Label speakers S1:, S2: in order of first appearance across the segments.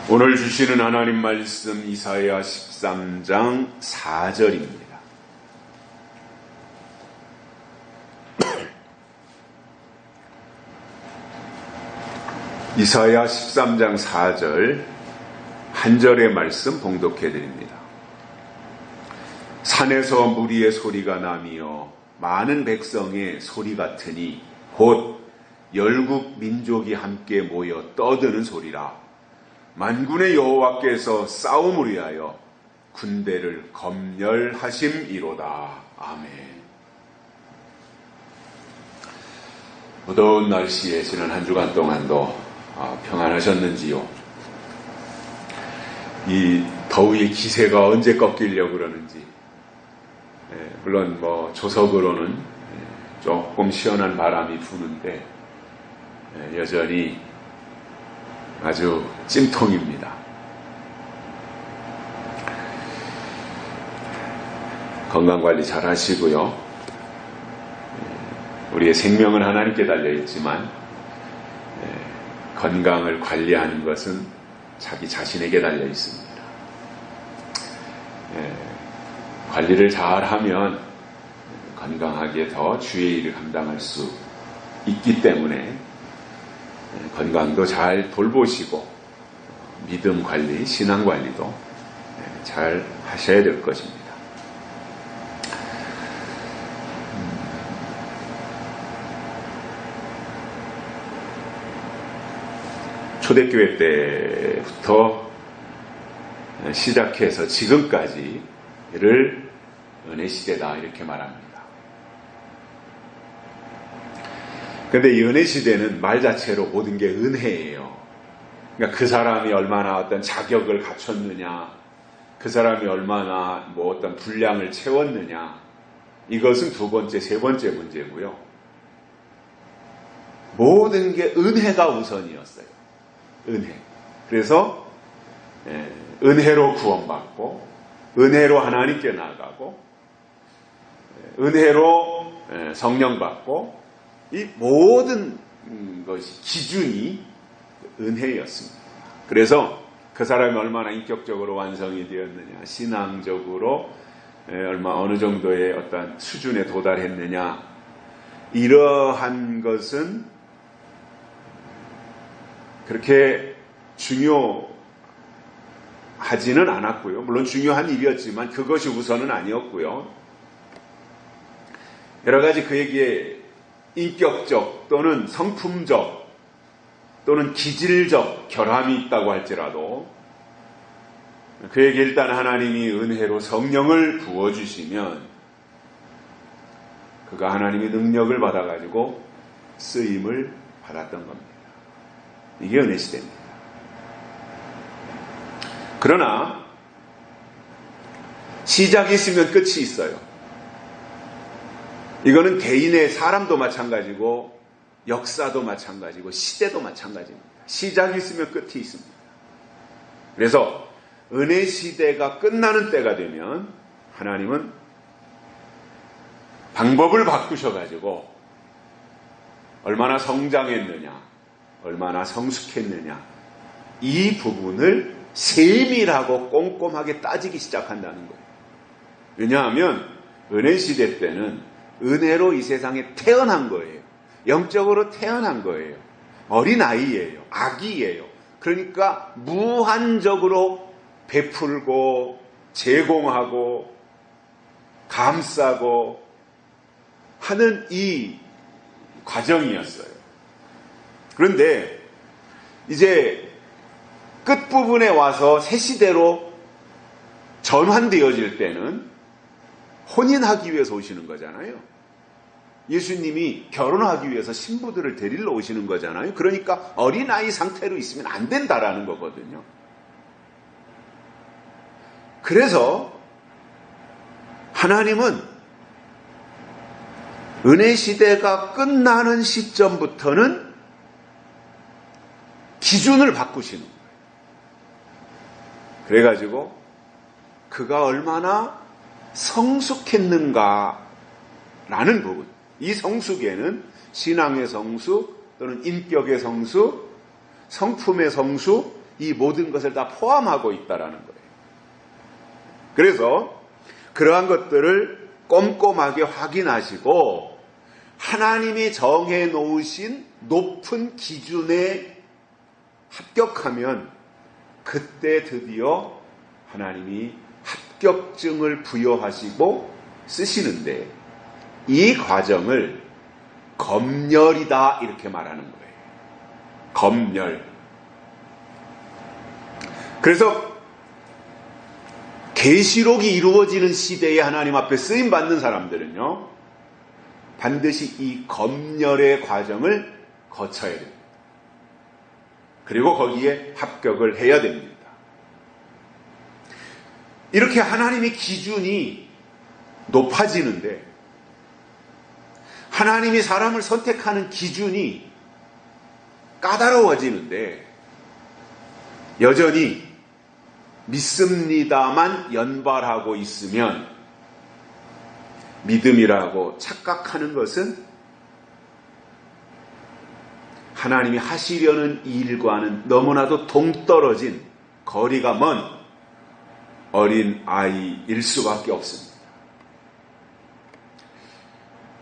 S1: 오늘 주시는 하나님 말씀 이사야 13장 4절입니다. 이사야 13장 4절 한 절의 말씀 봉독해 드립니다. 산에서 무리의 소리가 나며 많은 백성의 소리 같으니 곧 열국 민족이 함께 모여 떠드는 소리라. 만군의 여호와께서 싸움을 위하여 군대를 검열하심이로다. 아멘. 무더운 날씨에 지난 한 주간 동안도 평안하셨는지요? 이 더위의 기세가 언제 꺾이려고 그러는지, 물론 조석으로는 조금 시원한 바람이 부는데 여전히 아주 찜통입니다. 건강관리 잘 하시고요. 우리의 생명은 하나님께 달려있지만 건강을 관리하는 것은 자기 자신에게 달려있습니다. 관리를 잘하면 건강하게 더 주의 일을 감당할 수 있기 때문에 건강도 잘 돌보시고 믿음 관리, 신앙 관리도 잘 하셔야 될 것입니다. 초대교회 때부터 시작해서 지금까지를 은혜시대다 이렇게 말합니다. 그런데 이 은혜시대는 말 자체로 모든 게 은혜예요. 그러니까 그 사람이 얼마나 어떤 자격을 갖췄느냐, 그 사람이 얼마나 어떤 분량을 채웠느냐, 이것은 두 번째, 세 번째 문제고요. 모든 게 은혜가 우선이었어요. 은혜. 그래서 은혜로 구원받고 은혜로 하나님께 나아가고 은혜로 성령 받고 이 모든 것이 기준이 은혜였습니다. 그래서 그 사람이 얼마나 인격적으로 완성이 되었느냐, 신앙적으로 어느 정도의 어떤 수준에 도달했느냐, 이러한 것은 그렇게 중요하지는 않았고요. 물론 중요한 일이었지만 그것이 우선은 아니었고요. 여러 가지 그에게 인격적 또는 성품적 또는 기질적 결함이 있다고 할지라도 그에게 일단 하나님이 은혜로 성령을 부어주시면 그가 하나님의 능력을 받아가지고 쓰임을 받았던 겁니다. 이게 은혜시대입니다. 그러나 시작이 있으면 끝이 있어요. 이거는 개인의 사람도 마찬가지고 역사도 마찬가지고 시대도 마찬가지입니다. 시작이 있으면 끝이 있습니다. 그래서 은혜 시대가 끝나는 때가 되면 하나님은 방법을 바꾸셔가지고 얼마나 성장했느냐, 얼마나 성숙했느냐, 이 부분을 세밀하고 꼼꼼하게 따지기 시작한다는 거예요. 왜냐하면 은혜 시대 때는 은혜로 이 세상에 태어난 거예요. 영적으로 태어난 거예요. 어린아이예요. 아기예요. 그러니까 무한적으로 베풀고 제공하고 감싸고 하는 이 과정이었어요. 그런데 이제 끝부분에 와서 새 시대로 전환되어질 때는 혼인하기 위해서 오시는 거잖아요. 예수님이 결혼하기 위해서 신부들을 데리러 오시는 거잖아요. 그러니까 어린아이 상태로 있으면 안 된다라는 거거든요. 그래서 하나님은 은혜 시대가 끝나는 시점부터는 기준을 바꾸시는 거예요. 그래가지고 그가 얼마나 성숙했는가라는 부분, 이 성숙에는 신앙의 성숙 또는 인격의 성숙, 성품의 성숙, 이 모든 것을 다 포함하고 있다라는 거예요. 그래서 그러한 것들을 꼼꼼하게 확인하시고 하나님이 정해 놓으신 높은 기준에 합격하면 그때 드디어 하나님이 합격증을 부여하시고 쓰시는데 이 과정을 검열이다 이렇게 말하는 거예요. 검열. 그래서 계시록이 이루어지는 시대에 하나님 앞에 쓰임 받는 사람들은요, 반드시 이 검열의 과정을 거쳐야 됩니다. 그리고 거기에 합격을 해야 됩니다. 이렇게 하나님의 기준이 높아지는데, 하나님이 사람을 선택하는 기준이 까다로워지는데, 여전히 믿습니다만 연발하고 있으면 믿음이라고 착각하는 것은 하나님이 하시려는 일과는 너무나도 동떨어진 거리가 먼 어린 아이일 수밖에 없습니다.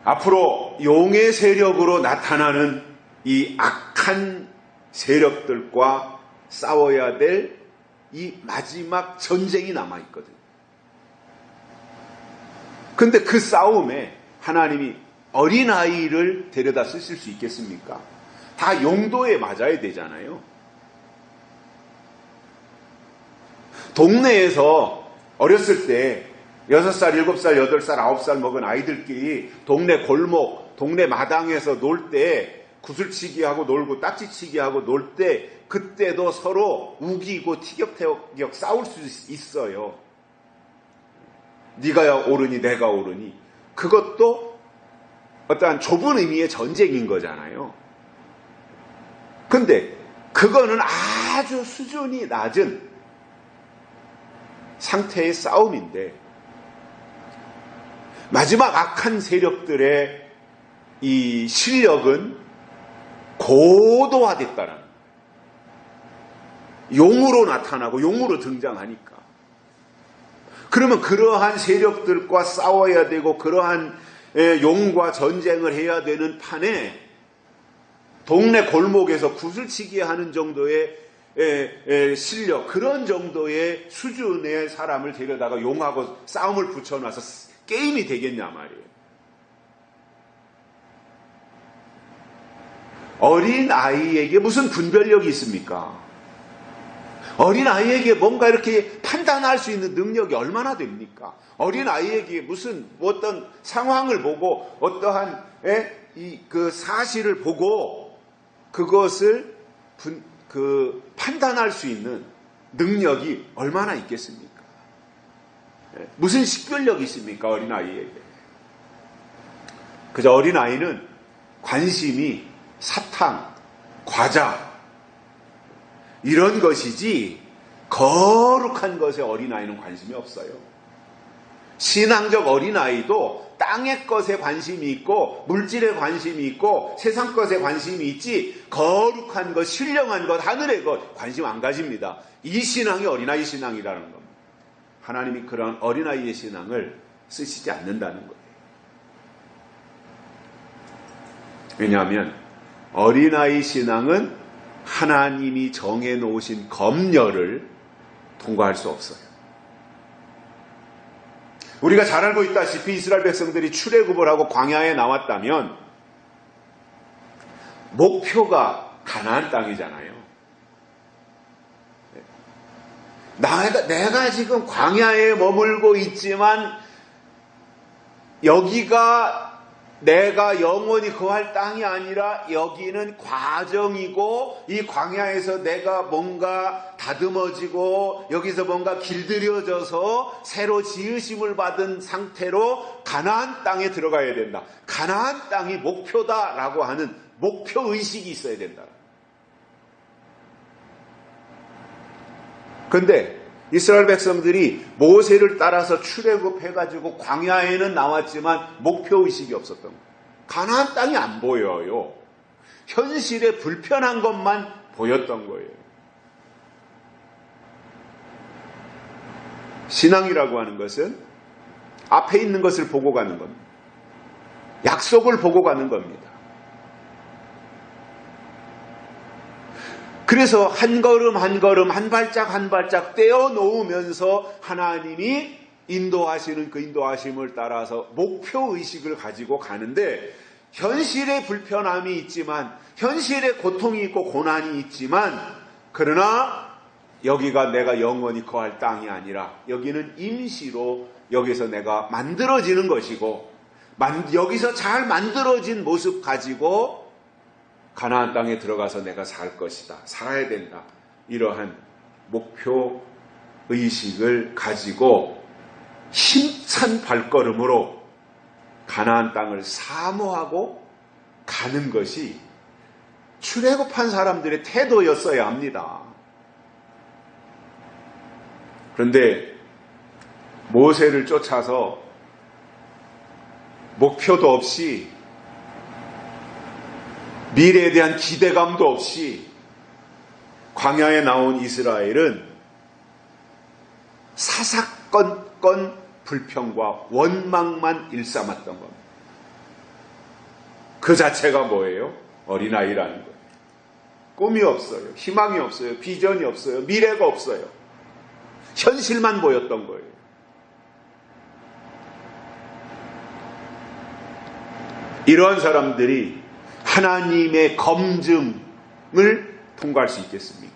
S1: 앞으로 용의 세력으로 나타나는 이 악한 세력들과 싸워야 될 이 마지막 전쟁이 남아있거든요. 근데 그 싸움에 하나님이 어린아이를 데려다 쓰실 수 있겠습니까? 다 용도에 맞아야 되잖아요. 동네에서 어렸을 때 6살, 7살, 8살, 9살 먹은 아이들끼리 동네 골목, 동네 마당에서 놀 때 구슬치기하고 놀고 딱지치기하고 놀 때 그때도 서로 우기고 티격태격 싸울 수 있어요. 네가 옳으니 내가 옳으니. 그것도 어떠한 좁은 의미의 전쟁인 거잖아요. 근데 그거는 아주 수준이 낮은 상태의 싸움인데 마지막 악한 세력들의 이 실력은 고도화됐다는 거예요. 용으로 나타나고 용으로 등장하니까. 그러면 그러한 세력들과 싸워야 되고 그러한 용과 전쟁을 해야 되는 판에 동네 골목에서 구슬치기 하는 정도의 실력, 그런 정도의 수준의 사람을 데려다가 용하고 싸움을 붙여놔서 게임이 되겠냐 말이에요. 어린 아이에게 무슨 분별력이 있습니까? 어린 아이에게 뭔가 이렇게 판단할 수 있는 능력이 얼마나 됩니까? 어린 아이에게 무슨 어떤 상황을 보고 어떠한 그 사실을 보고 그것을 판단할 수 있는 능력이 얼마나 있겠습니까? 무슨 식별력이 있습니까? 어린 아이에게. 그저 어린 아이는 관심이 사탕, 과자 이런 것이지 거룩한 것에 어린아이는 관심이 없어요. 신앙적 어린아이도 땅의 것에 관심이 있고 물질에 관심이 있고 세상 것에 관심이 있지 거룩한 것, 신령한 것, 하늘의 것 관심 안 가집니다. 이 신앙이 어린아이 신앙이라는 겁니다. 하나님이 그런 어린아이의 신앙을 쓰시지 않는다는 거예요. 왜냐하면 어린아이 신앙은 하나님이 정해놓으신 검열을 통과할 수 없어요. 우리가 잘 알고 있다시피 이스라엘 백성들이 출애굽을 하고 광야에 나왔다면 목표가 가나안 땅이잖아요. 내가 지금 광야에 머물고 있지만 여기가 내가 영원히 거할 땅이 아니라 여기는 과정이고 이 광야에서 내가 뭔가 다듬어지고 여기서 뭔가 길들여져서 새로 지으심을 받은 상태로 가나안 땅에 들어가야 된다. 가나안 땅이 목표다라고 하는 목표의식이 있어야 된다. 그런데 이스라엘 백성들이 모세를 따라서 출애굽해가지고 광야에는 나왔지만 목표의식이 없었던 거예요. 가나안 땅이 안 보여요. 현실에 불편한 것만 보였던 거예요. 신앙이라고 하는 것은 앞에 있는 것을 보고 가는 겁니다. 약속을 보고 가는 겁니다. 그래서 한 걸음 한 걸음, 한 발짝 한 발짝 떼어 놓으면서 하나님이 인도하시는 그 인도하심을 따라서 목표의식을 가지고 가는데, 현실의 불편함이 있지만, 현실의 고통이 있고 고난이 있지만, 그러나 여기가 내가 영원히 거할 땅이 아니라 여기는 임시로 여기서 내가 만들어지는 것이고, 여기서 잘 만들어진 모습 가지고 가나안 땅에 들어가서 내가 살 것이다, 살아야 된다, 이러한 목표의식을 가지고 힘찬 발걸음으로 가나안 땅을 사모하고 가는 것이 출애굽한 사람들의 태도였어야 합니다. 그런데 모세를 쫓아서 목표도 없이, 미래에 대한 기대감도 없이 광야에 나온 이스라엘은 사사건건 불평과 원망만 일삼았던 겁니다. 그 자체가 뭐예요? 어린아이라는 거예요. 꿈이 없어요. 희망이 없어요. 비전이 없어요. 미래가 없어요. 현실만 보였던 거예요. 이러한 사람들이 하나님의 검증을 통과할 수 있겠습니까?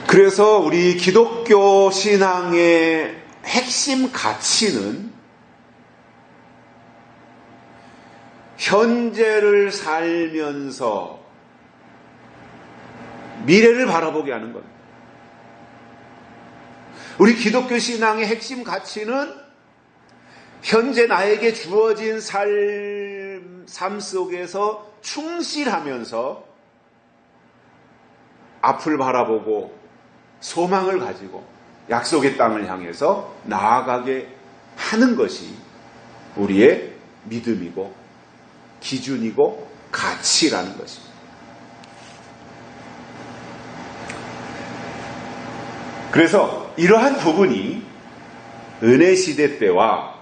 S1: 그래서 우리 기독교 신앙의 핵심 가치는 현재를 살면서 미래를 바라보게 하는 겁니다. 우리 기독교 신앙의 핵심 가치는 현재 나에게 주어진 삶 속에서 충실하면서 앞을 바라보고 소망을 가지고 약속의 땅을 향해서 나아가게 하는 것이 우리의 믿음이고 기준이고 가치라는 것입니다. 그래서 이러한 부분이 은혜 시대 때와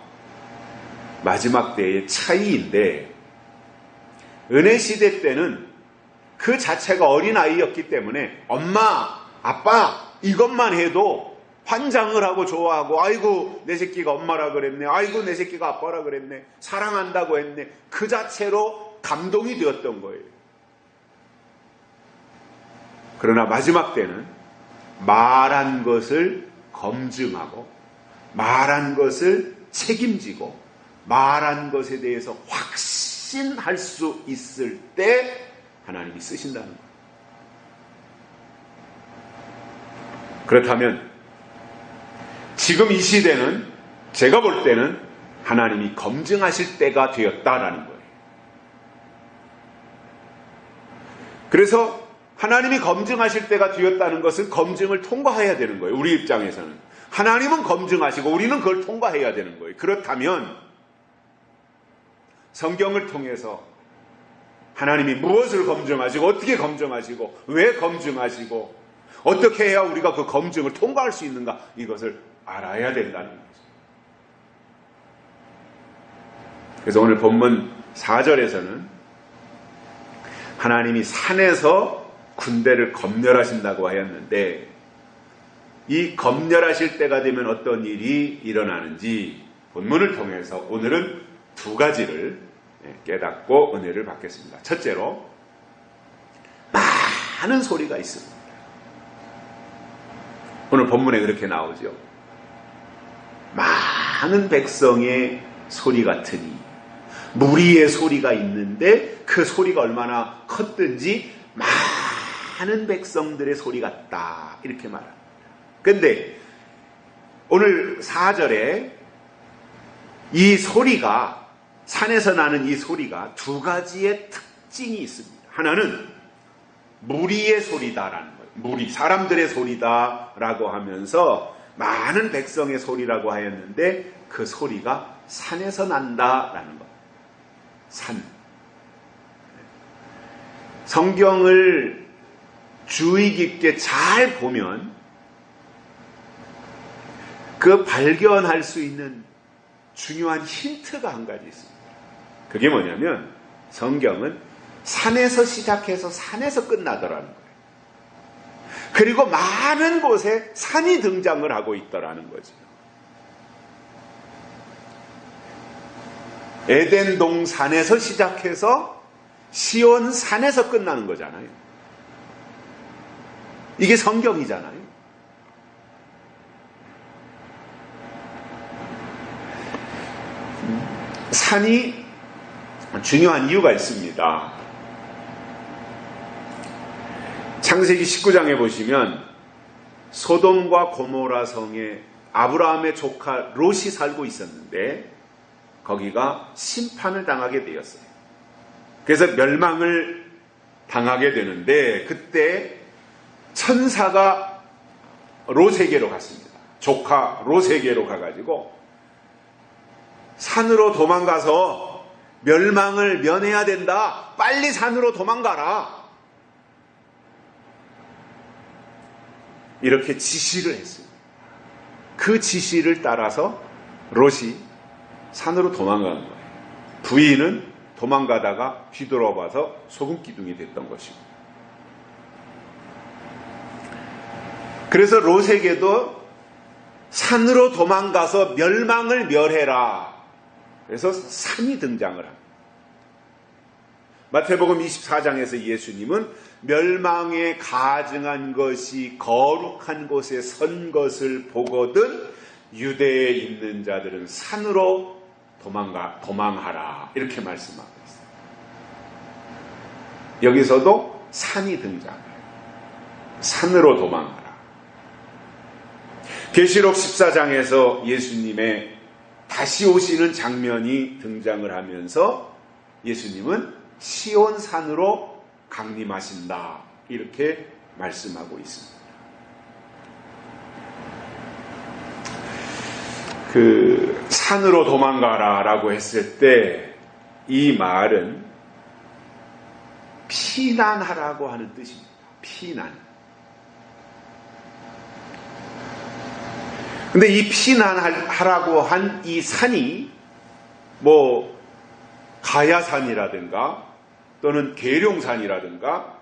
S1: 마지막 때의 차이인데, 은혜 시대 때는 그 자체가 어린아이였기 때문에 엄마, 아빠 이것만 해도 환장을 하고 좋아하고, 아이고 내 새끼가 엄마라 그랬네, 아이고 내 새끼가 아빠라 그랬네, 사랑한다고 했네, 그 자체로 감동이 되었던 거예요. 그러나 마지막 때는 말한 것을 검증하고, 말한 것을 책임지고, 말한 것에 대해서 확신할 수 있을 때 하나님이 쓰신다는 거예요. 그렇다면 지금 이 시대는 제가 볼 때는 하나님이 검증하실 때가 되었다라는 거예요. 그래서 하나님이 검증하실 때가 되었다는 것은 검증을 통과해야 되는 거예요. 우리 입장에서는 하나님은 검증하시고 우리는 그걸 통과해야 되는 거예요. 그렇다면 성경을 통해서 하나님이 무엇을 검증하시고, 어떻게 검증하시고, 왜 검증하시고, 어떻게 해야 우리가 그 검증을 통과할 수 있는가, 이것을 알아야 된다는 거죠. 그래서 오늘 본문 4절에서는 하나님이 산에서 군대를 검열하신다고 하였는데, 이 검열하실 때가 되면 어떤 일이 일어나는지 본문을 통해서 오늘은 두 가지를 깨닫고 은혜를 받겠습니다. 첫째로, 많은 소리가 있습니다. 오늘 본문에 그렇게 나오죠. 많은 백성의 소리 같으니, 무리의 소리가 있는데 그 소리가 얼마나 컸든지 많은 백성들의 소리 같다, 이렇게 말합니다. 그런데 오늘 4절에 이 소리가, 산에서 나는 이 소리가 두 가지의 특징이 있습니다. 하나는 무리의 소리다라는 거예요. 무리, 사람들의 소리다라고 하면서 많은 백성의 소리라고 하였는데 그 소리가 산에서 난다라는 거예요. 산. 성경을 주의 깊게 잘 보면 그 발견할 수 있는 중요한 힌트가 한 가지 있습니다. 그게 뭐냐면 성경은 산에서 시작해서 산에서 끝나더라는 거예요. 그리고 많은 곳에 산이 등장을 하고 있더라는 거죠. 에덴 동산에서 시작해서 시온 산에서 끝나는 거잖아요. 이게 성경이잖아요. 산이 중요한 이유가 있습니다. 창세기 19장에 보시면 소돔과 고모라 성에 아브라함의 조카 롯이 살고 있었는데 거기가 심판을 당하게 되었어요. 그래서 멸망을 당하게 되는데 그때 천사가 롯에게로 갔습니다. 조카 롯에게로 가가지고 산으로 도망가서 멸망을 면해야 된다. 빨리 산으로 도망가라. 이렇게 지시를 했습니다. 그 지시를 따라서 롯이 산으로 도망간 거예요. 부인은 도망가다가 뒤돌아봐서 소금기둥이 됐던 것이고. 그래서 롯에게도 산으로 도망가서 멸망을 멸해라. 그래서 산이 등장을 합니다. 마태복음 24장에서 예수님은 멸망에 가증한 것이 거룩한 곳에 선 것을 보거든 유대에 있는 자들은 산으로 도망하라. 이렇게 말씀하고 있어요. 여기서도 산이 등장해요. 산으로 도망하라. 계시록 14장에서 예수님의 다시 오시는 장면이 등장을 하면서 예수님은 시온산으로 강림하신다. 이렇게 말씀하고 있습니다. 그 산으로 도망가라 라고 했을 때 이 말은 피난하라고 하는 뜻입니다. 피난. 근데 이 피난하라고 한 이 산이 뭐 가야산이라든가 또는 계룡산이라든가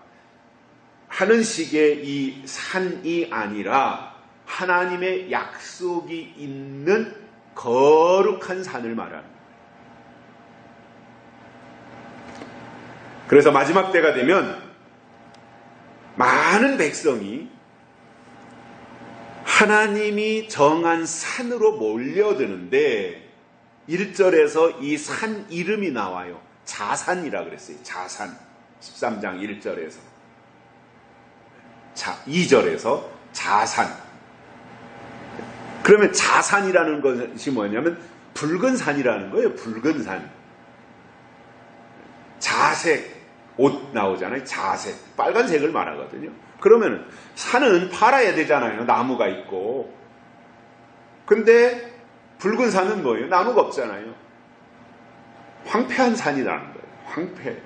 S1: 하는 식의 이 산이 아니라 하나님의 약속이 있는 거룩한 산을 말합니다. 그래서 마지막 때가 되면 많은 백성이 하나님이 정한 산으로 몰려드는데 1절에서 이 산 이름이 나와요. 자산이라 그랬어요. 자산. 13장 1절에서. 2절에서 자산. 그러면 자산이라는 것이 뭐냐면 붉은 산이라는 거예요. 붉은 산. 자색. 옷 나오잖아요. 자색. 빨간색을 말하거든요. 그러면 산은 팔아야 되잖아요. 나무가 있고. 근데 붉은 산은 뭐예요? 나무가 없잖아요. 황폐한 산이라는 거예요. 황폐.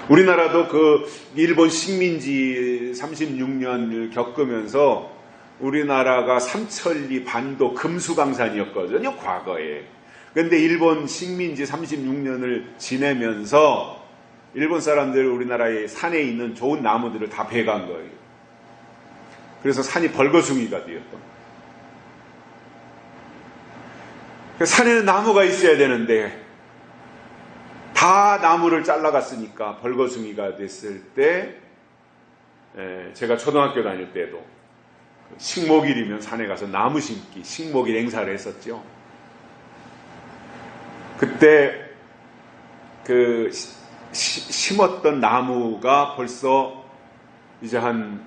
S1: 우리나라도 그 일본 식민지 36년을 겪으면서 우리나라가 삼천리 반도 금수강산이었거든요. 과거에. 근데 일본 식민지 36년을 지내면서 일본 사람들 우리나라의 산에 있는 좋은 나무들을 다 베간 거예요. 그래서 산이 벌거숭이가 되었던 거예요. 산에는 나무가 있어야 되는데 다 나무를 잘라갔으니까 벌거숭이가 됐을 때 제가 초등학교 다닐 때도 식목일이면 산에 가서 나무 심기, 식목일 행사를 했었죠. 그때 그 심었던 나무가 벌써 이제 한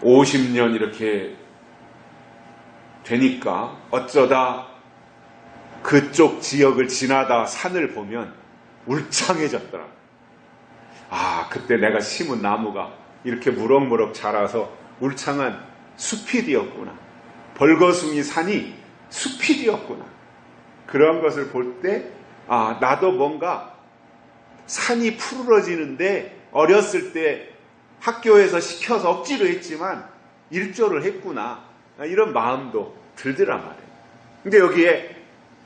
S1: 50년 이렇게 되니까 어쩌다 그쪽 지역을 지나다 산을 보면 울창해졌더라고요. 아, 그때 내가 심은 나무가 이렇게 무럭무럭 자라서 울창한 숲이 되었구나. 벌거숭이 산이 숲이 되었구나. 그런 것을 볼 때, 아, 나도 뭔가 산이 푸르러지는데 어렸을 때 학교에서 시켜서 억지로 했지만 일조를 했구나, 이런 마음도 들더란 말이에요. 근데 여기에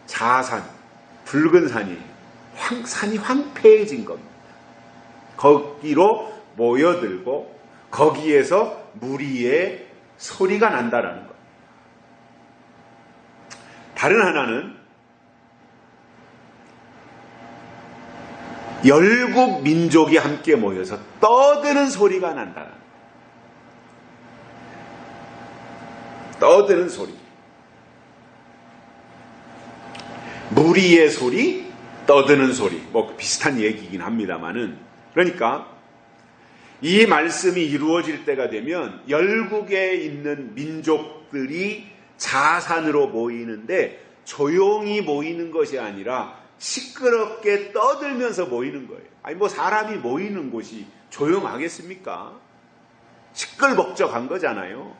S1: 자산, 붉은 산이 황폐해진 겁니다. 거기로 모여들고 거기에서 무리의 소리가 난다라는 것. 다른 하나는 열국 민족이 함께 모여서 떠드는 소리가 난다라는 것. 떠드는 소리. 무리의 소리, 떠드는 소리. 뭐 비슷한 얘기이긴 합니다만은, 그러니까 이 말씀이 이루어질 때가 되면 열국에 있는 민족들이 자산으로 모이는데 조용히 모이는 것이 아니라 시끄럽게 떠들면서 모이는 거예요. 아니 뭐 사람이 모이는 곳이 조용하겠습니까? 시끌벅적한 거잖아요.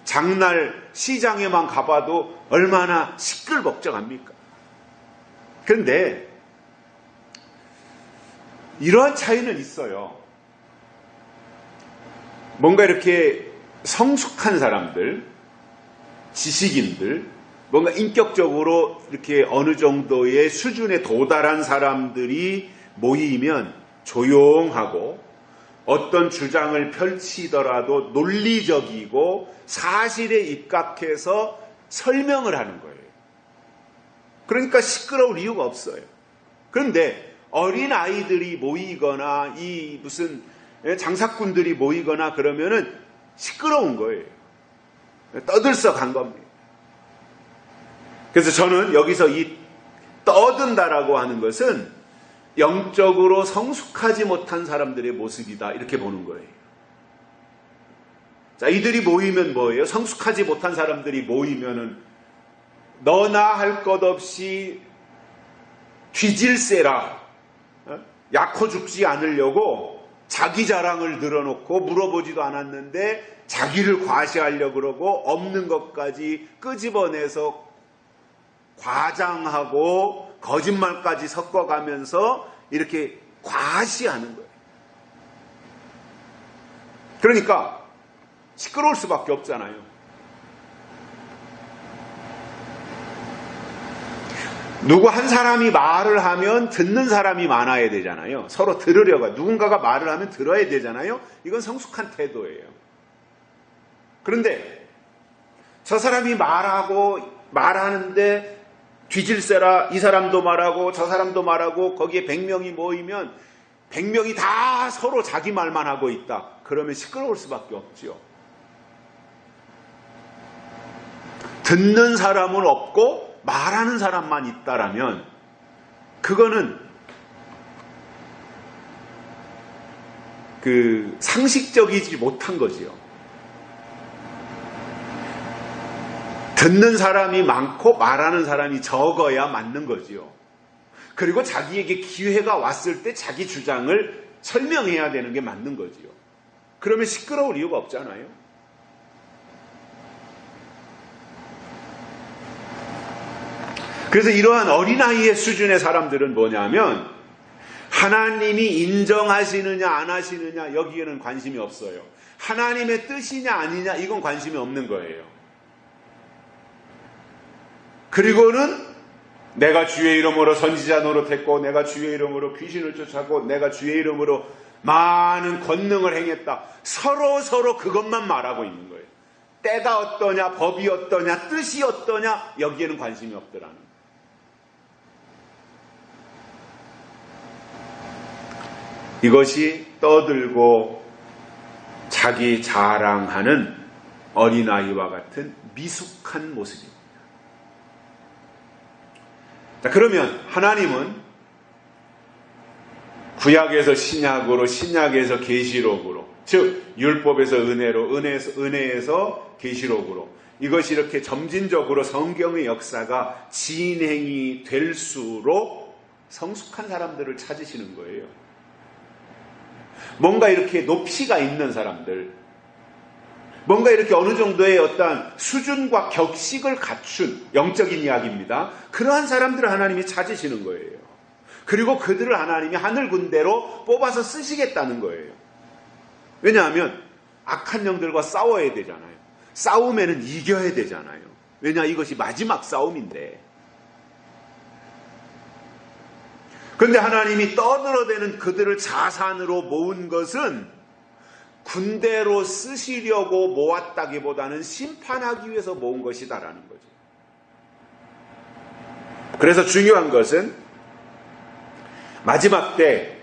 S1: 장날 시장에만 가봐도 얼마나 시끌벅적합니까? 그런데 이러한 차이는 있어요. 뭔가 이렇게 성숙한 사람들, 지식인들, 뭔가 인격적으로 이렇게 어느 정도의 수준에 도달한 사람들이 모이면 조용하고 어떤 주장을 펼치더라도 논리적이고 사실에 입각해서 설명을 하는 거예요. 그러니까 시끄러울 이유가 없어요. 그런데 어린 아이들이 모이거나 이 무슨 장사꾼들이 모이거나 그러면은 시끄러운 거예요. 떠들썩한 겁니다. 그래서 저는 여기서 이 떠든다라고 하는 것은 영적으로 성숙하지 못한 사람들의 모습이다, 이렇게 보는 거예요. 자, 이들이 모이면 뭐예요? 성숙하지 못한 사람들이 모이면은 너나 할 것 없이 뒤질세라, 약호 죽지 않으려고 자기 자랑을 늘어놓고 물어보지도 않았는데 자기를 과시하려고 그러고 없는 것까지 끄집어내서 과장하고 거짓말까지 섞어가면서 이렇게 과시하는 거예요. 그러니까 시끄러울 수밖에 없잖아요. 누구 한 사람이 말을 하면 듣는 사람이 많아야 되잖아요. 서로 들으려고. 누군가가 말을 하면 들어야 되잖아요. 이건 성숙한 태도예요. 그런데 저 사람이 말하는데 뒤질세라, 이 사람도 말하고 저 사람도 말하고 거기에 100명이 모이면 100명이 다 서로 자기 말만 하고 있다. 그러면 시끄러울 수밖에 없죠. 듣는 사람은 없고 말하는 사람만 있다라면 그거는 상식적이지 못한 거지요. 듣는 사람이 많고 말하는 사람이 적어야 맞는 거지요. 그리고 자기에게 기회가 왔을 때 자기 주장을 설명해야 되는 게 맞는 거지요. 그러면 시끄러울 이유가 없잖아요. 그래서 이러한 어린아이의 수준의 사람들은 뭐냐면 하나님이 인정하시느냐 안 하시느냐 여기에는 관심이 없어요. 하나님의 뜻이냐 아니냐 이건 관심이 없는 거예요. 그리고는 내가 주의 이름으로 선지자 노릇했고 내가 주의 이름으로 귀신을 쫓았고 내가 주의 이름으로 많은 권능을 행했다. 서로 그것만 말하고 있는 거예요. 때가 어떠냐, 법이 어떠냐, 뜻이 어떠냐 여기에는 관심이 없더라는 거예요. 이것이 떠들고 자기 자랑하는 어린아이와 같은 미숙한 모습입니다. 자, 그러면 하나님은 구약에서 신약으로, 신약에서 계시록으로, 즉 율법에서 은혜로, 은혜에서 계시록으로 이것이 이렇게 점진적으로 성경의 역사가 진행이 될수록 성숙한 사람들을 찾으시는 거예요. 뭔가 이렇게 높이가 있는 사람들, 뭔가 이렇게 어느 정도의 어떤 수준과 격식을 갖춘 영적인 이야기입니다. 그러한 사람들을 하나님이 찾으시는 거예요. 그리고 그들을 하나님이 하늘 군대로 뽑아서 쓰시겠다는 거예요. 왜냐하면 악한 영들과 싸워야 되잖아요. 싸움에는 이겨야 되잖아요. 왜냐, 이것이 마지막 싸움인데. 그런데 하나님이 떠들어대는 그들을 자산으로 모은 것은 군대로 쓰시려고 모았다기보다는 심판하기 위해서 모은 것이다라는 거죠. 그래서 중요한 것은 마지막 때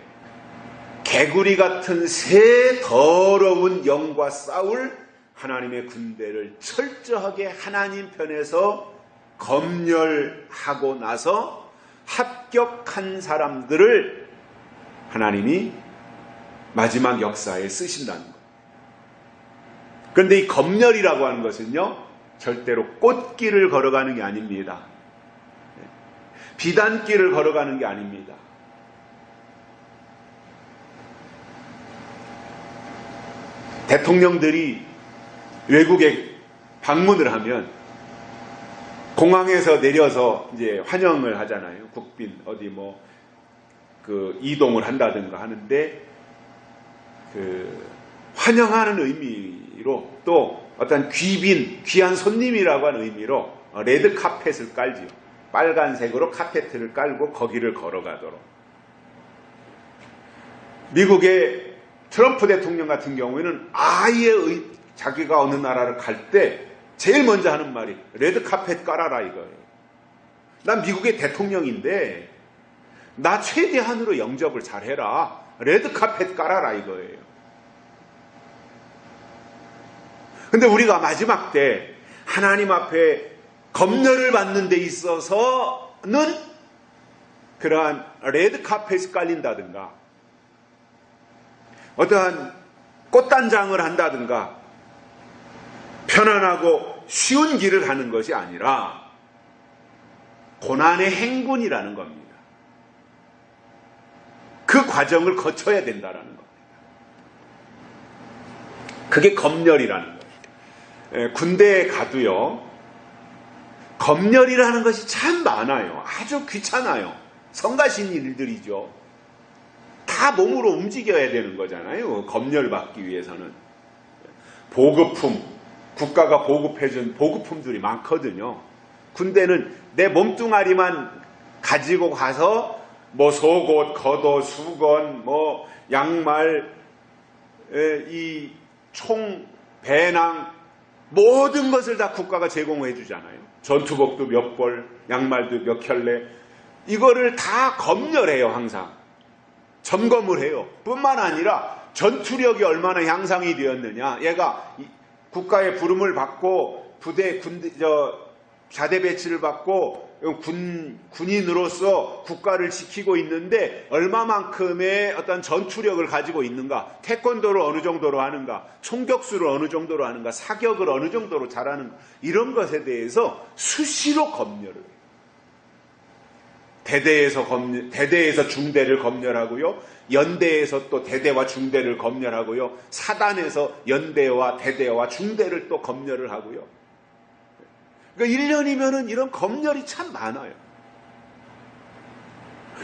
S1: 개구리 같은 새 더러운 영과 싸울 하나님의 군대를 철저하게 하나님 편에서 검열하고 나서 합격한 사람들을 하나님이 마지막 역사에 쓰신다는 거예요. 그런데 이 검열이라고 하는 것은요, 절대로 꽃길을 걸어가는 게 아닙니다. 비단길을 걸어가는 게 아닙니다. 대통령들이 외국에 방문을 하면 공항에서 내려서 이제 환영을 하잖아요. 국빈 어디 이동을 한다든가 하는데 환영하는 의미로 또 어떤 귀한 손님이라고 하는 의미로 레드 카펫을 깔지요. 빨간색으로 카페트를 깔고 거기를 걸어가도록. 미국의 트럼프 대통령 같은 경우에는 아예 자기가 어느 나라를 갈 때 제일 먼저 하는 말이 레드 카펫 깔아라 이거예요. 난 미국의 대통령인데 나 최대한으로 영접을 잘해라. 레드 카펫 깔아라 이거예요. 근데 우리가 마지막 때 하나님 앞에 검열을 받는 데 있어서는 그러한 레드 카펫이 깔린다든가 어떠한 꽃단장을 한다든가 편안하고 쉬운 길을 가는 것이 아니라 고난의 행군이라는 겁니다. 그 과정을 거쳐야 된다는 겁니다. 그게 검열이라는 거예요. 군대에 가도요, 검열이라는 것이 참 많아요. 아주 귀찮아요. 성가신 일들이죠. 다 몸으로 움직여야 되는 거잖아요. 검열 받기 위해서는. 보급품, 국가가 보급해준 보급품들이 많거든요. 군대는 내 몸뚱아리만 가지고 가서 속옷, 겉옷, 수건, 양말, 이 총, 배낭 모든 것을 다 국가가 제공해 주잖아요. 전투복도 몇 벌, 양말도 몇 켤레. 이거를 다 검열해요. 항상 점검을 해요. 뿐만 아니라 전투력이 얼마나 향상이 되었느냐. 얘가 국가의 부름을 받고 자대 배치를 받고 군인으로서 국가를 지키고 있는데 얼마만큼의 어떤 전투력을 가지고 있는가, 태권도를 어느 정도로 하는가, 총격수를 어느 정도로 하는가, 사격을 어느 정도로 잘하는가, 이런 것에 대해서 수시로 검열을 해요. 대대에서 중대를 검열하고요, 연대에서 또 대대와 중대를 검열하고요, 사단에서 연대와 대대와 중대를 또 검열을 하고요. 그러니까 1년이면은 이런 검열이 참 많아요.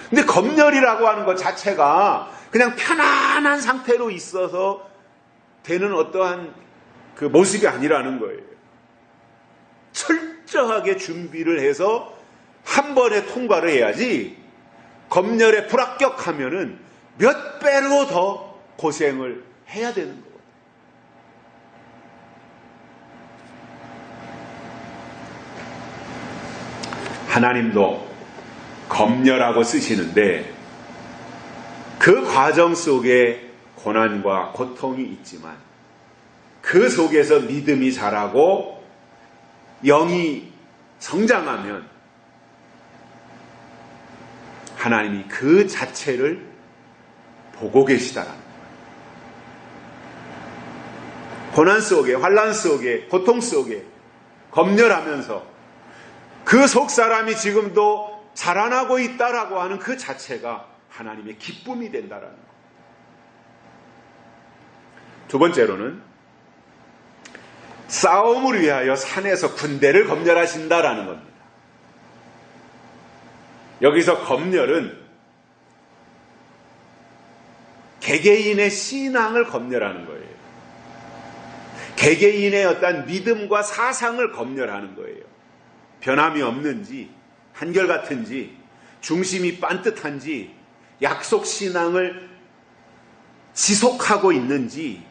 S1: 근데 검열이라고 하는 것 자체가 그냥 편안한 상태로 있어서 되는 어떠한 그 모습이 아니라는 거예요. 철저하게 준비를 해서 한 번에 통과를 해야지 검열에 불합격하면은 몇 배로 더 고생을 해야 되는 거예요. 하나님도 검열하고 쓰시는데 그 과정 속에 고난과 고통이 있지만 그 속에서 믿음이 자라고 영이 성장하면 하나님이 그 자체를 보고 계시다라는 거예요. 고난 속에, 환난 속에, 고통 속에 검열하면서 그 속 사람이 지금도 자라나고 있다라고 하는 그 자체가 하나님의 기쁨이 된다라는 것. 두 번째로는 싸움을 위하여 산에서 군대를 검열하신다라는 겁니다. 여기서 검열은 개개인의 신앙을 검열하는 거예요. 개개인의 어떤 믿음과 사상을 검열하는 거예요. 변함이 없는지, 한결같은지, 중심이 반듯한지, 약속 신앙을 지속하고 있는지,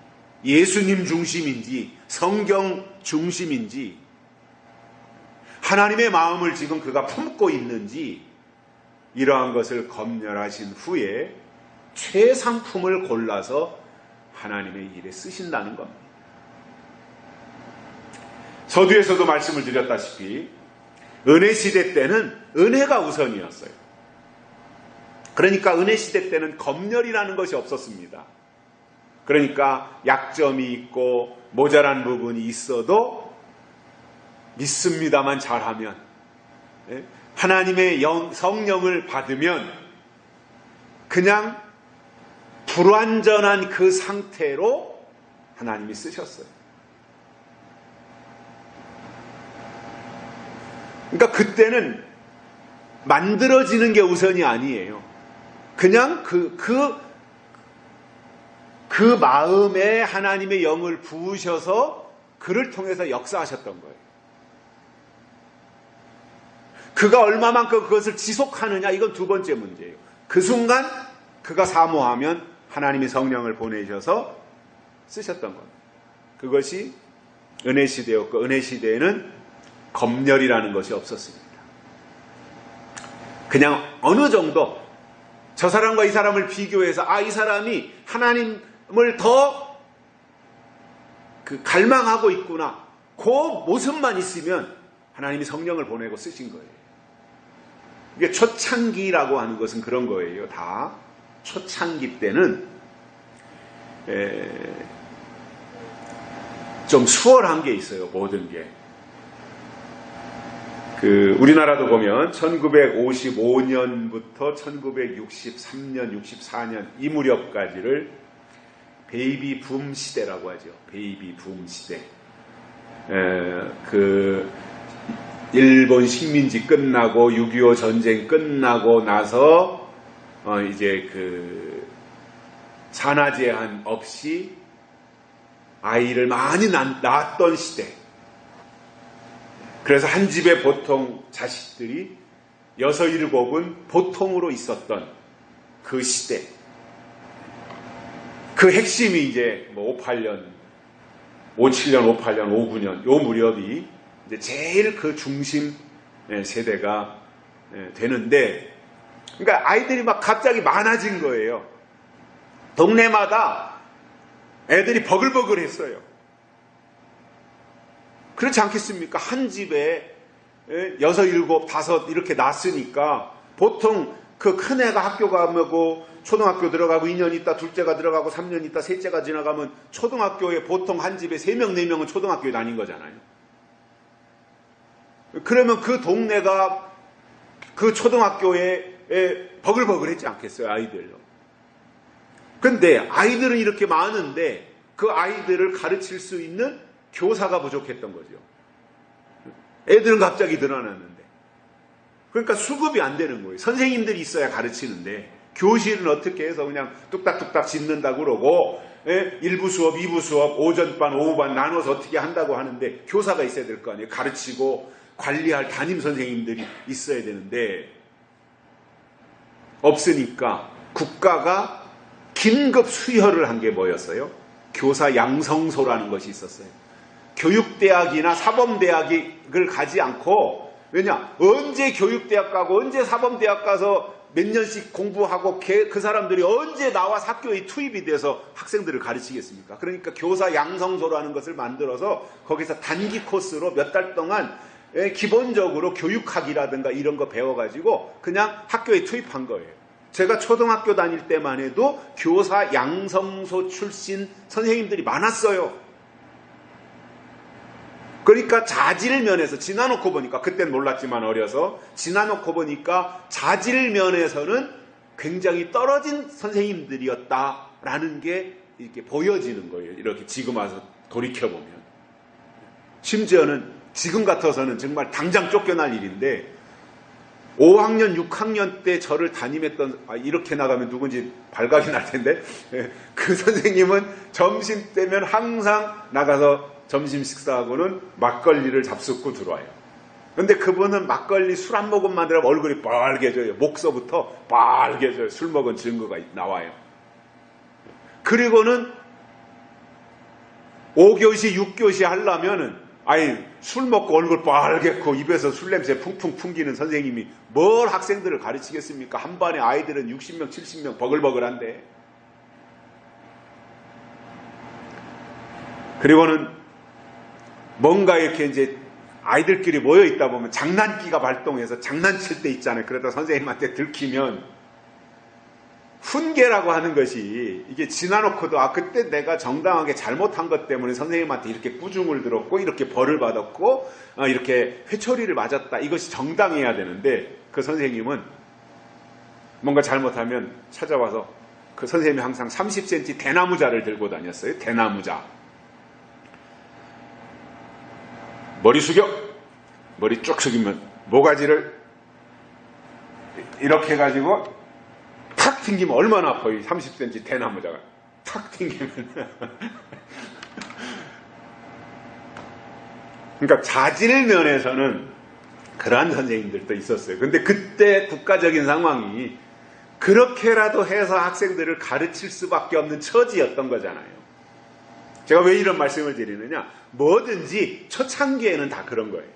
S1: 예수님 중심인지, 성경 중심인지, 하나님의 마음을 지금 그가 품고 있는지, 이러한 것을 검열하신 후에 최상품을 골라서 하나님의 일에 쓰신다는 겁니다. 서두에서도 말씀을 드렸다시피 은혜 시대 때는 은혜가 우선이었어요. 그러니까 은혜 시대 때는 검열이라는 것이 없었습니다. 그러니까 약점이 있고 모자란 부분이 있어도 믿습니다만 잘하면, 하나님의 성령을 받으면 그냥 불완전한 그 상태로 하나님이 쓰셨어요. 그러니까 그때는 만들어지는 게 우선이 아니에요. 그냥 그 마음에 하나님의 영을 부으셔서 그를 통해서 역사하셨던 거예요. 그가 얼마만큼 그것을 지속하느냐, 이건 두 번째 문제예요. 그 순간 그가 사모하면 하나님이 성령을 보내셔서 쓰셨던 겁니다. 그것이 은혜 시대였고, 은혜 시대에는 검열이라는 것이 없었습니다. 그냥 어느 정도 저 사람과 이 사람을 비교해서 이 사람이 하나님을 더 갈망하고 있구나, 그 모습만 있으면 하나님이 성령을 보내고 쓰신 거예요. 이게 초창기라고 하는 것은 그런 거예요. 다 초창기 때는 좀 수월한 게 있어요. 모든 게. 우리나라도 보면 1955년부터 1963년, 64년 이 무렵까지를 베이비 붐 시대라고 하죠. 베이비 붐 시대. 일본 식민지 끝나고 6.25 전쟁 끝나고 나서 이제 산하 제한 없이 아이를 많이 낳았던 시대. 그래서 한 집에 보통 자식들이 6, 7은 보통으로 있었던 그 시대. 그 핵심이 이제 57년, 58년, 59년 요 무렵이 이제 제일 그 중심 세대가 되는데, 그러니까 아이들이 막 갑자기 많아진 거예요. 동네마다 애들이 버글버글했어요. 그렇지 않겠습니까? 한 집에 6, 7, 5 이렇게 낳았으니까 보통 그 큰 애가 학교 가고 초등학교 들어가고 2년 있다 둘째가 들어가고 3년 있다 셋째가 지나가면 초등학교에 보통 한 집에 3명, 4명은 초등학교에 다닌 거잖아요. 그러면 그 동네가 그 초등학교에 버글버글했지 않겠어요, 아이들로. 근데 아이들은 이렇게 많은데 그 아이들을 가르칠 수 있는 교사가 부족했던 거죠. 애들은 갑자기 늘어났는데. 그러니까 수급이 안 되는 거예요. 선생님들이 있어야 가르치는데 교실은 어떻게 해서 그냥 뚝딱뚝딱 짓는다고 그러고 1부 수업, 2부 수업, 오전반, 오후반 나눠서 어떻게 한다고 하는데 교사가 있어야 될 거 아니에요. 가르치고 관리할 담임 선생님들이 있어야 되는데 없으니까 국가가 긴급 수혈을 한 게 뭐였어요? 교사 양성소라는 것이 있었어요. 교육대학이나 사범대학을 가지 않고, 왜냐? 언제 교육대학 가고 언제 사범대학 가서 몇 년씩 공부하고 그 사람들이 언제 나와 학교에 투입이 돼서 학생들을 가르치겠습니까? 그러니까 교사 양성소라는 것을 만들어서 거기서 단기 코스로 몇 달 동안 기본적으로 교육학이라든가 이런 거 배워가지고 그냥 학교에 투입한 거예요. 제가 초등학교 다닐 때만 해도 교사 양성소 출신 선생님들이 많았어요. 그러니까 자질면에서 지나놓고 보니까, 그땐 몰랐지만 어려서 지나놓고 보니까 자질면에서는 굉장히 떨어진 선생님들이었다라는 게 이렇게 보여지는 거예요. 이렇게 지금 와서 돌이켜보면. 심지어는 지금 같아서는 정말 당장 쫓겨날 일인데 5학년, 6학년 때 저를 담임했던, 이렇게 나가면 누군지 발각이 날 텐데, 그 선생님은 점심 때면 항상 나가서 점심 식사하고는 막걸리를 잡숫고 들어와요. 근데 그분은 막걸리 술 한 모금만 들어가면 얼굴이 빨개져요. 목서부터 빨개져요. 술 먹은 증거가 나와요. 그리고는 5교시, 6교시 하려면은, 술 먹고 얼굴 빨개고 입에서 술 냄새 풍풍 풍기는 선생님이 뭘 학생들을 가르치겠습니까? 한 반에 아이들은 60명, 70명 버글버글한데. 그리고는 뭔가 이렇게 이제 아이들끼리 모여 있다 보면 장난기가 발동해서 장난칠 때 있잖아요. 그러다 선생님한테 들키면 훈계라고 하는 것이 이게 지나놓고도 그때 내가 정당하게 잘못한 것 때문에 선생님한테 이렇게 꾸중을 들었고 이렇게 벌을 받았고 이렇게 회초리를 맞았다. 이것이 정당해야 되는데 그 선생님은 뭔가 잘못하면 찾아와서 그 선생님이 항상 30cm 대나무자를 들고 다녔어요. 대나무자. 머리 숙여. 머리 쭉 숙이면 모가지를 이렇게 해가지고 탁 튕기면 얼마나 아파요. 30cm 대나무자가 탁 튕기면. 그러니까 자질 면에서는 그러한 선생님들도 있었어요. 근데 그때 국가적인 상황이 그렇게라도 해서 학생들을 가르칠 수밖에 없는 처지였던 거잖아요. 제가 왜 이런 말씀을 드리느냐, 뭐든지 초창기에는 다 그런 거예요.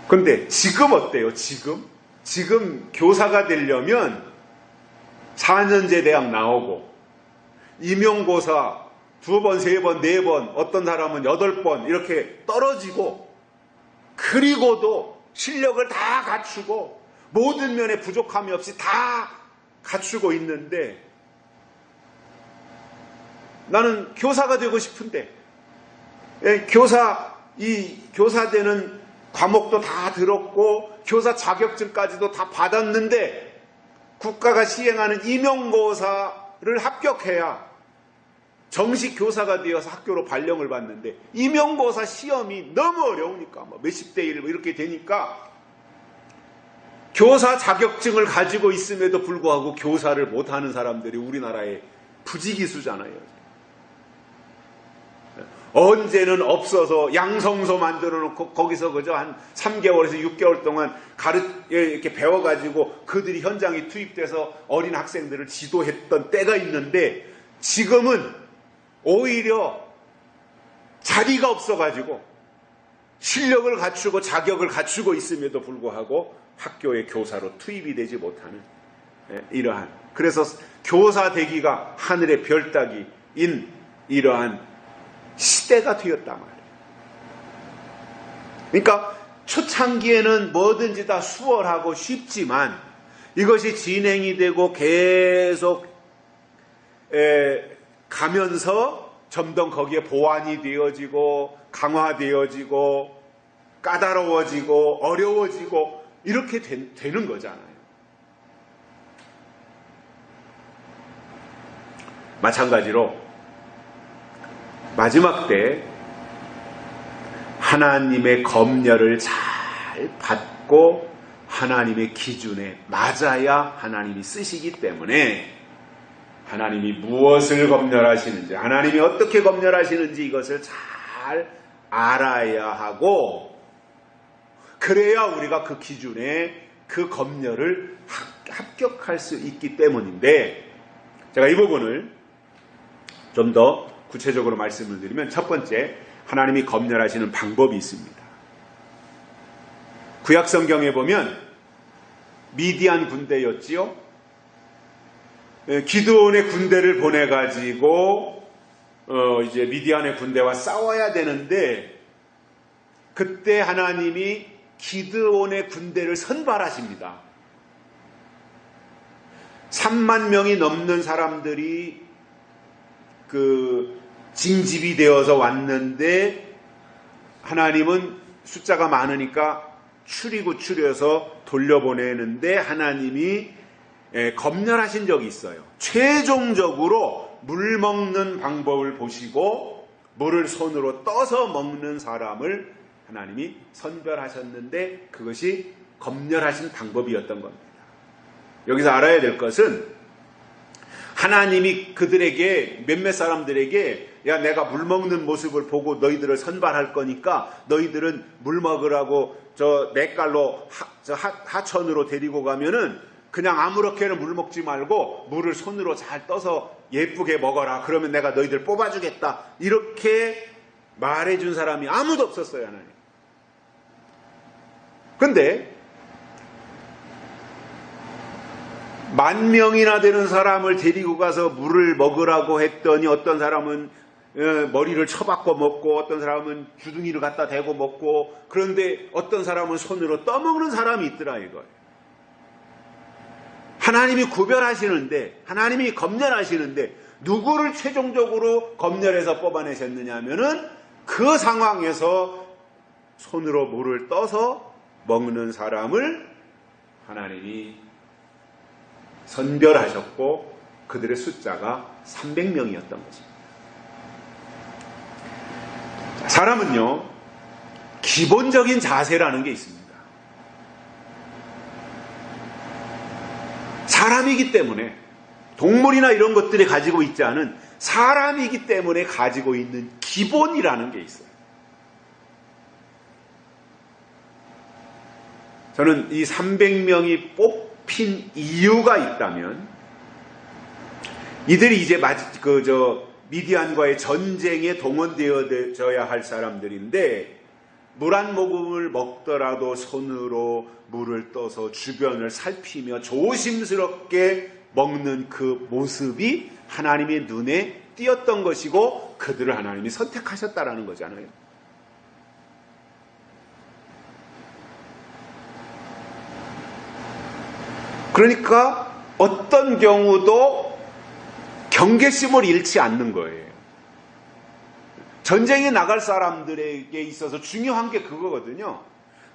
S1: 근데 지금 어때요? 지금 교사가 되려면 4년제 대학 나오고 임용고사 2번, 3번, 4번, 어떤 사람은 8번 이렇게 떨어지고, 그리고도 실력을 다 갖추고 모든 면에 부족함이 없이 다 갖추고 있는데, 나는 교사가 되고 싶은데 교사 되는 과목도 다 들었고 교사 자격증까지도 다 받았는데 국가가 시행하는 임용고사를 합격해야 정식 교사가 되어서 학교로 발령을 받는데, 임용고사 시험이 너무 어려우니까 몇십 대 1 이렇게 되니까 교사 자격증을 가지고 있음에도 불구하고 교사를 못하는 사람들이 우리나라의 부지기수잖아요. 언제는 없어서 양성소 만들어 놓고 거기서 그저 한 3개월에서 6개월 동안 이렇게 배워가지고 그들이 현장에 투입돼서 어린 학생들을 지도했던 때가 있는데, 지금은 오히려 자리가 없어가지고 실력을 갖추고 자격을 갖추고 있음에도 불구하고 학교의 교사로 투입이 되지 못하는 이러한, 그래서 교사 되기가 하늘의 별 따기인 이러한 시대가 되었단 말이에요. 그러니까 초창기에는 뭐든지 다 수월하고 쉽지만 이것이 진행이 되고 계속 가면서 점점 거기에 보완이 되어지고 강화되어지고 까다로워지고 어려워지고 이렇게 되는 거잖아요. 마찬가지로 마지막 때 하나님의 검열을 잘 받고 하나님의 기준에 맞아야 하나님이 쓰시기 때문에, 하나님이 무엇을 검열하시는지, 하나님이 어떻게 검열하시는지 이것을 잘 알아야 하고, 그래야 우리가 그 기준에 그 검열을 합격할 수 있기 때문인데, 제가 이 부분을 좀 더 구체적으로 말씀을 드리면, 첫 번째, 하나님이 검열하시는 방법이 있습니다. 구약 성경에 보면 미디안 군대였지요. 기드온의 군대를 보내가지고 이제 미디안의 군대와 싸워야 되는데, 그때 하나님이 기드온의 군대를 선발하십니다. 3만 명이 넘는 사람들이 징집이 되어서 왔는데, 하나님은 숫자가 많으니까 추려서 돌려보내는데, 하나님이 검열하신 적이 있어요. 최종적으로 물 먹는 방법을 보시고 물을 손으로 떠서 먹는 사람을 하나님이 선별하셨는데 그것이 검열하신 방법이었던 겁니다. 여기서 알아야 될 것은 하나님이 그들에게 몇몇 사람들에게 야 내가 물 먹는 모습을 보고 너희들을 선발할 거니까 너희들은 물 먹으라고 저 냇가로 하천으로 데리고 가면은 그냥 아무렇게나 물 먹지 말고 물을 손으로 잘 떠서 예쁘게 먹어라. 그러면 내가 너희들 뽑아주겠다. 이렇게 말해준 사람이 아무도 없었어요. 하나님. 근데 10,000명이나 되는 사람을 데리고 가서 물을 먹으라고 했더니 어떤 사람은 머리를 쳐박고 먹고 어떤 사람은 주둥이를 갖다 대고 먹고 그런데 어떤 사람은 손으로 떠먹는 사람이 있더라 이거예요. 하나님이 구별하시는데 하나님이 검열하시는데 누구를 최종적으로 검열해서 뽑아내셨느냐 하면은 그 상황에서 손으로 물을 떠서 먹는 사람을 하나님이 선별하셨고 그들의 숫자가 300명이었던 것입니다. 사람은요 기본적인 자세라는 게 있습니다. 사람이기 때문에 동물이나 이런 것들이 가지고 있지 않은 사람이기 때문에 가지고 있는 기본이라는 게 있어요. 저는 이 300명이 뽑힌 이유가 있다면 이들이 이제 미디안과의 전쟁에 동원되어져야 할 사람들인데 물 한 모금을 먹더라도 손으로 물을 떠서 주변을 살피며 조심스럽게 먹는 그 모습이 하나님의 눈에 띄었던 것이고 그들을 하나님이 선택하셨다라는 거잖아요. 그러니까 어떤 경우도 경계심을 잃지 않는 거예요. 전쟁에 나갈 사람들에게 있어서 중요한 게 그거거든요.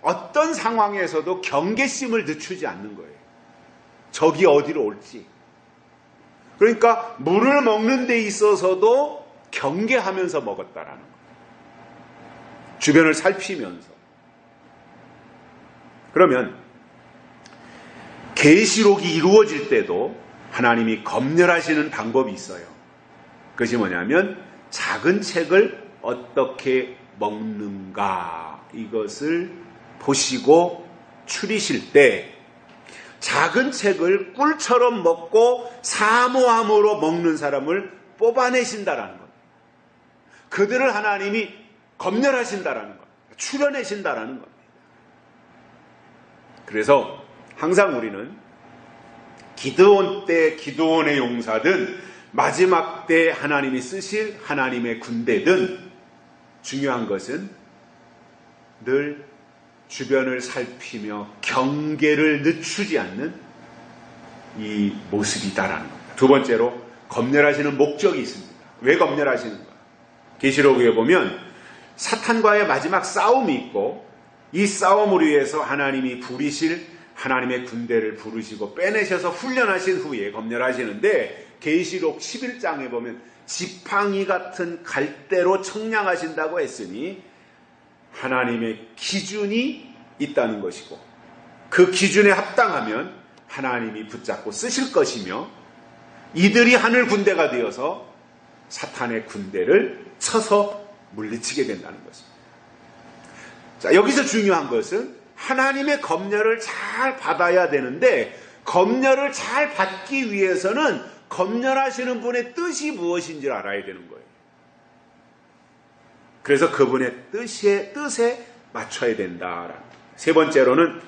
S1: 어떤 상황에서도 경계심을 늦추지 않는 거예요. 적이 어디로 올지. 그러니까 물을 먹는 데 있어서도 경계하면서 먹었다라는 거예요. 주변을 살피면서. 그러면 계시록이 이루어질 때도 하나님이 검열하시는 방법이 있어요. 그것이 뭐냐면 작은 책을 어떻게 먹는가 이것을 보시고 추리실 때 작은 책을 꿀처럼 먹고 사모함으로 먹는 사람을 뽑아내신다라는 겁니다. 그들을 하나님이 검열하신다라는 겁니다. 추려내신다라는 겁니다. 그래서 항상 우리는 기드온 때 기드온의 용사든 마지막 때 하나님이 쓰실 하나님의 군대든 중요한 것은 늘 주변을 살피며 경계를 늦추지 않는 이 모습이다라는 겁니다. 두 번째로 검열하시는 목적이 있습니다. 왜 검열하시는가? 계시록에 보면 사탄과의 마지막 싸움이 있고 이 싸움을 위해서 하나님이 부리실 하나님의 군대를 부르시고 빼내셔서 훈련하신 후에 검열하시는데 계시록 11장에 보면 지팡이 같은 갈대로 청량하신다고 했으니 하나님의 기준이 있다는 것이고 그 기준에 합당하면 하나님이 붙잡고 쓰실 것이며 이들이 하늘 군대가 되어서 사탄의 군대를 쳐서 물리치게 된다는 것입니다. 자, 여기서 중요한 것은 하나님의 검열을 잘 받아야 되는데 검열을 잘 받기 위해서는 검열하시는 분의 뜻이 무엇인지를 알아야 되는 거예요. 그래서 그분의 뜻에 맞춰야 된다. 세 번째로는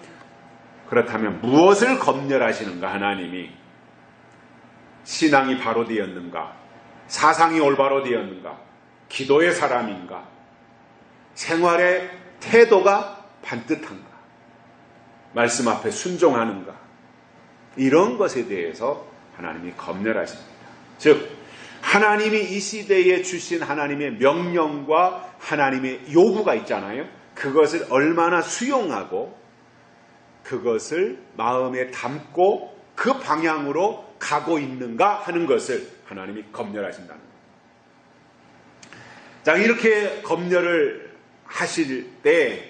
S1: 그렇다면 무엇을 검열하시는가 하나님이 신앙이 바로 되었는가 사상이 올바로 되었는가 기도의 사람인가 생활의 태도가 반듯한가 말씀 앞에 순종하는가 이런 것에 대해서 하나님이 검열하십니다. 즉 하나님이 이 시대에 주신 하나님의 명령과 하나님의 요구가 있잖아요. 그것을 얼마나 수용하고 그것을 마음에 담고 그 방향으로 가고 있는가 하는 것을 하나님이 검열하신다는 거예요. 자, 이렇게 검열을 하실 때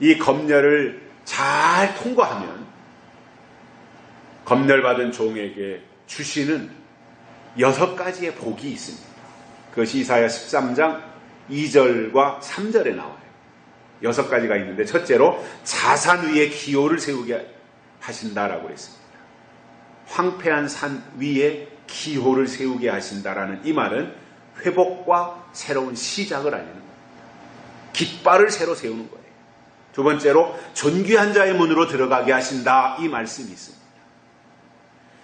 S1: 이 검열을 잘 통과하면 검열받은 종에게 주시는 6가지의 복이 있습니다. 그것이 이사야 13장 2절과 3절에 나와요. 6가지가 있는데 첫째로 자산 위에 기호를 세우게 하신다라고 했습니다. 황폐한 산 위에 기호를 세우게 하신다라는 이 말은 회복과 새로운 시작을 알리는 거예요. 깃발을 새로 세우는 거예요. 두 번째로 존귀한 자의 문으로 들어가게 하신다, 이 말씀이 있습니다.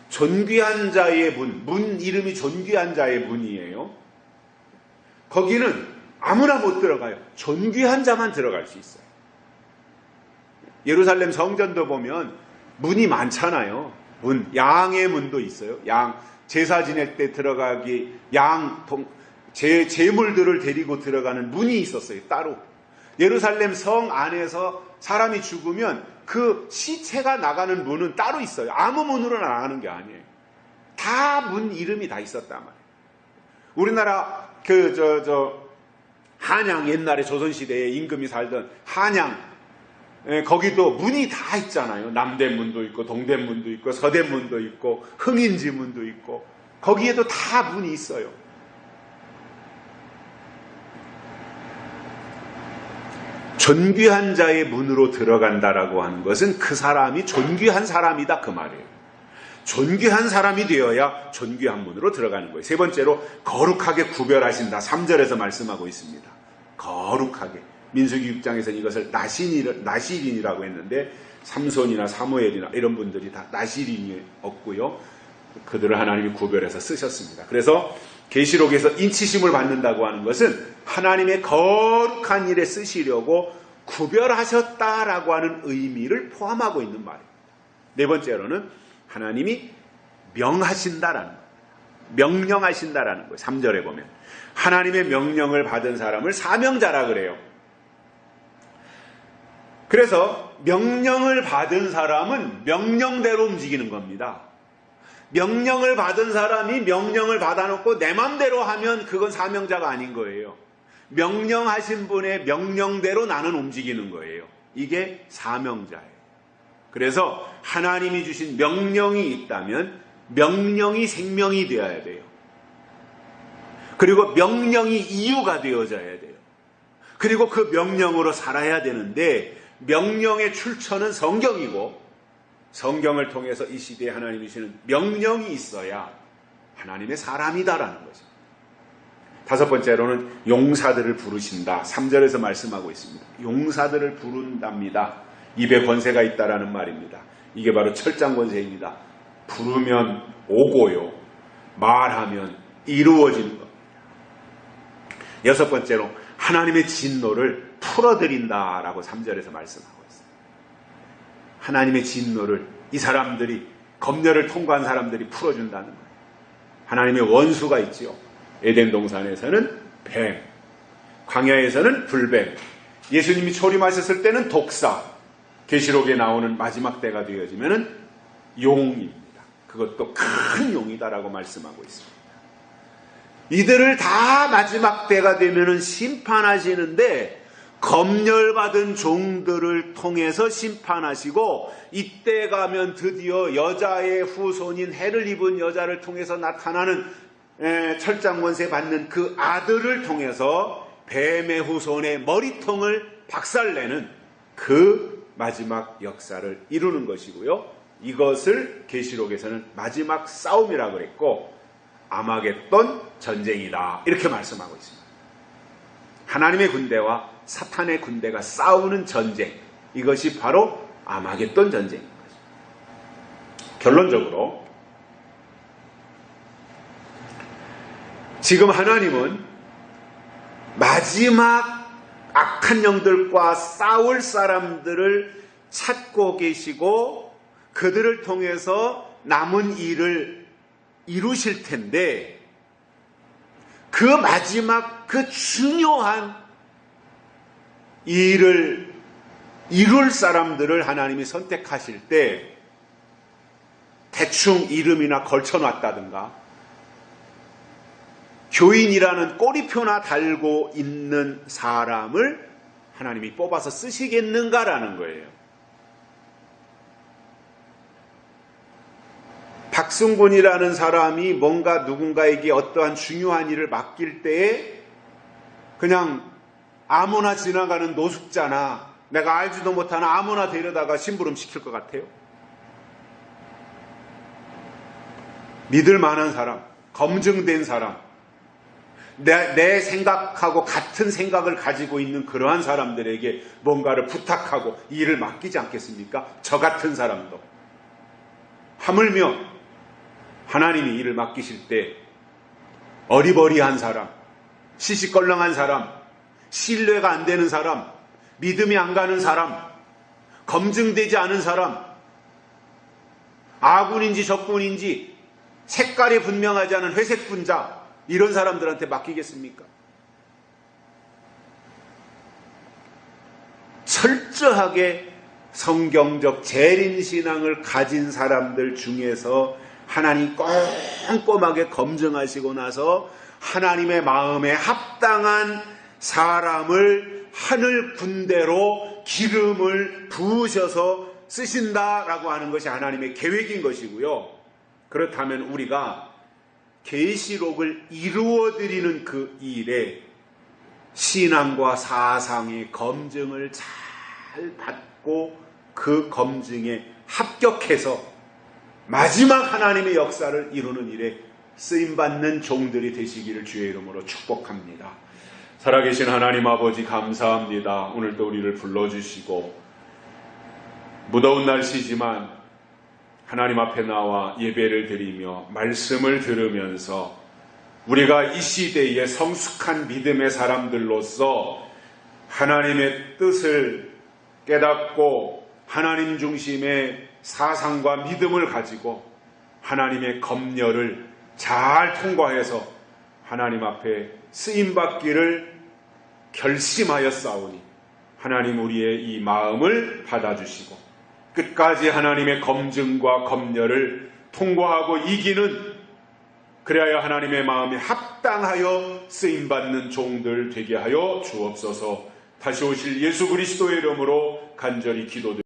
S1: 존귀한 자의 문 이름이 존귀한 자의 문이에요. 거기는 아무나 못 들어가요. 존귀한 자만 들어갈 수 있어요. 예루살렘 성전도 보면 문이 많잖아요. 양의 문도 있어요. 제사 지낼 때 들어가기, 제물들을 데리고 들어가는 문이 있었어요. 따로. 예루살렘 성 안에서 사람이 죽으면 그 시체가 나가는 문은 따로 있어요. 아무 문으로 나가는 게 아니에요. 다 문 이름이 다 있었단 말이에요. 우리나라 한양, 옛날에 조선시대에 임금이 살던 한양, 거기도 문이 다 있잖아요. 남대문도 있고 동대문도 있고 서대문도 있고 흥인지문도 있고 거기에도 다 문이 있어요. 존귀한 자의 문으로 들어간다라고 하는 것은 그 사람이 존귀한 사람이다, 그 말이에요. 존귀한 사람이 되어야 존귀한 문으로 들어가는 거예요. 세 번째로 거룩하게 구별하신다. 3절에서 말씀하고 있습니다. 거룩하게. 민수기 6장에서는 이것을 나시린이라고 했는데 삼손이나 사무엘이나 이런 분들이 다 나시린이었고요. 그들을 하나님이 구별해서 쓰셨습니다. 그래서 계시록에서 인치심을 받는다고 하는 것은 하나님의 거룩한 일에 쓰시려고 구별하셨다라고 하는 의미를 포함하고 있는 말입니다. 네 번째로는 하나님이 명하신다라는 거예요. 명령하신다라는 거예요. 3절에 보면 하나님의 명령을 받은 사람을 사명자라 그래요. 그래서 명령을 받은 사람은 명령대로 움직이는 겁니다. 명령을 받은 사람이 명령을 받아놓고 내 맘대로 하면 그건 사명자가 아닌 거예요. 명령하신 분의 명령대로 나는 움직이는 거예요. 이게 사명자예요. 그래서 하나님이 주신 명령이 있다면 명령이 생명이 되어야 돼요. 그리고 명령이 이유가 되어져야 돼요. 그리고 그 명령으로 살아야 되는데 명령의 출처는 성경이고 성경을 통해서 이 시대에 하나님이 주시는 명령이 있어야 하나님의 사람이다라는 거죠. 다섯 번째로는 용사들을 부르신다. 3절에서 말씀하고 있습니다. 용사들을 부른답니다. 입에 권세가 있다라는 말입니다. 이게 바로 철장 권세입니다. 부르면 오고요. 말하면 이루어지는 겁니다. 여섯 번째로 하나님의 진노를 풀어드린다라고 3절에서 말씀하고 있습니다. 하나님의 진노를 이 사람들이 검열을 통과한 사람들이 풀어준다는 거예요. 하나님의 원수가 있지요. 에덴 동산에서는 뱀, 광야에서는 불뱀, 예수님이 초림하셨을 때는 독사, 계시록에 나오는 마지막 때가 되어지면은 용입니다. 그것도 큰 용이다라고 말씀하고 있습니다. 이들을 다 마지막 때가 되면은 심판하시는데 검열받은 종들을 통해서 심판하시고 이때 가면 드디어 여자의 후손인 해를 입은 여자를 통해서 나타나는 철장권세 받는 그 아들을 통해서 뱀의 후손의 머리통을 박살내는 그 마지막 역사를 이루는 것이고요. 이것을 계시록에서는 마지막 싸움이라고 그랬고 아마겟돈 전쟁이다 이렇게 말씀하고 있습니다. 하나님의 군대와 사탄의 군대가 싸우는 전쟁, 이것이 바로 아마겟돈 전쟁인 거죠. 결론적으로 지금 하나님은 마지막 악한 영들과 싸울 사람들을 찾고 계시고 그들을 통해서 남은 일을 이루실 텐데 그 마지막 그 중요한 일을 이룰 사람들을 하나님이 선택하실 때 대충 이름이나 걸쳐놨다든가 교인이라는 꼬리표나 달고 있는 사람을 하나님이 뽑아서 쓰시겠는가라는 거예요. 박승곤이라는 사람이 뭔가 누군가에게 어떠한 중요한 일을 맡길 때에 그냥 아무나 지나가는 노숙자나 내가 알지도 못하는 아무나 데려다가 심부름 시킬 것 같아요? 믿을 만한 사람, 검증된 사람, 내 생각하고 같은 생각을 가지고 있는 그러한 사람들에게 뭔가를 부탁하고 이 일을 맡기지 않겠습니까? 저 같은 사람도. 하물며 하나님이 일을 맡기실 때 어리버리한 사람, 시시껄렁한 사람, 신뢰가 안 되는 사람, 믿음이 안 가는 사람, 검증되지 않은 사람, 아군인지 적군인지 색깔이 분명하지 않은 회색 분자, 이런 사람들한테 맡기겠습니까? 철저하게 성경적 재림신앙을 가진 사람들 중에서 하나님 꼼꼼하게 검증하시고 나서 하나님의 마음에 합당한 사람을 하늘 군대로 기름을 부으셔서 쓰신다라고 하는 것이 하나님의 계획인 것이고요. 그렇다면 우리가 계시록을 이루어드리는 그 일에 신앙과 사상의 검증을 잘 받고 그 검증에 합격해서 마지막 하나님의 역사를 이루는 일에 쓰임받는 종들이 되시기를 주의 이름으로 축복합니다. 살아계신 하나님 아버지 감사합니다. 오늘도 우리를 불러주시고 무더운 날씨지만 하나님 앞에 나와 예배를 드리며 말씀을 들으면서 우리가 이 시대의 성숙한 믿음의 사람들로서 하나님의 뜻을 깨닫고 하나님 중심의 사상과 믿음을 가지고 하나님의 검열을 잘 통과해서 하나님 앞에 쓰임받기를 결심하여 싸우니 하나님 우리의 이 마음을 받아주시고 끝까지 하나님의 검증과 검열을 통과하고 이기는, 그래야 하나님의 마음에 합당하여 쓰임받는 종들 되게 하여 주옵소서. 다시 오실 예수 그리스도의 이름으로 간절히 기도드립니다.